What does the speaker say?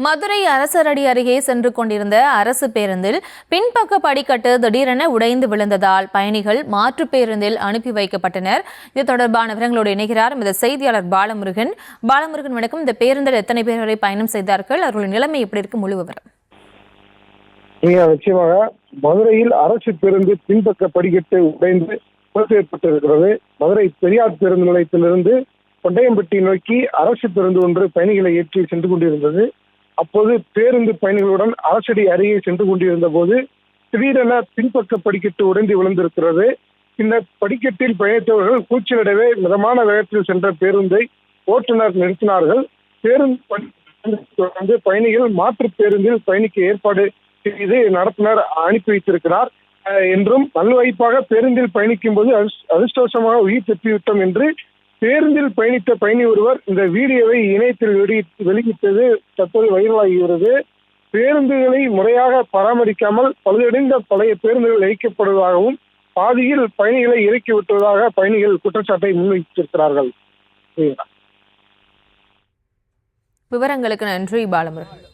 மதுரை அரசரடி அருகே சென்று கொண்டிருந்த அரசு பேருந்தில் பின்பக்க படிக்கட்டு திடீரென உடைந்து விழுந்ததால் பயணிகள் மாற்று பேருந்தில் அனுப்பி வைக்கப்பட்டனர். இது தொடர்பான விவரங்களோடு இணைகிறார் இந்த செய்தியாளர் பாலமுருகன். வணக்கம். இந்த பேருந்தில் எத்தனை பேர் வரை பயணம் செய்தார்கள்? அவர்களின் நிலைமை எப்படி இருக்கு? முழு விவரம். நிச்சயமாக மதுரையில் அரசு பேருந்து பின்பக்க படிக்கட்டு உடைந்து ஏற்பட்டிருக்கிறது. மதுரை பெரியார் பேருந்து நிலையத்திலிருந்து கொண்டையம்பட்டி நோக்கி அரசு பேருந்து ஒன்று பயணிகளை ஏற்றி சென்று கொண்டிருந்தது. அப்போது பேருந்து பயணிகளுடன் அரசடி அருகே சென்று கொண்டிருந்த போது திடீரென பின்பக்க படிக்கட்டு உடைந்து விழுந்திருக்கிறது. இந்த படிக்கட்டில் பயணித்தவர்கள் கூச்சலிடவே மிதமான வேகத்தில் சென்ற பேருந்தை ஓட்டுநர் நிறுத்தினார்கள். பேருந்து பயணிகள் மாற்று பேருந்தில் பயணிக்க ஏற்பாடு செய்து நடத்துனர் அனுப்பி வைத்திருக்கிறார் என்றும் நல்வாய்ப்பாக பேருந்தில் பயணிக்கும் போது அதிர்ஷ்டவசமாக உயிர் தப்பிவிட்டோம் என்று பேருந்தில் பயணித்த பயணி ஒருவர் இந்த வீடியோவை இணையத்தில் வெளியிட்டது தற்போது வைரலாகிறது. பேருந்துகளை முறையாக பராமரிக்காமல் பழுதடைந்த பழைய பேருந்துகள் இயக்கப்படுவதாகவும் பாதியில் பயணிகளை இறக்கி விட்டுவதாக பயணிகள் குற்றச்சாட்டை முன்வைத்திருக்கிறார்கள். விவரங்களுக்கு நன்றி பாலமுருகன்.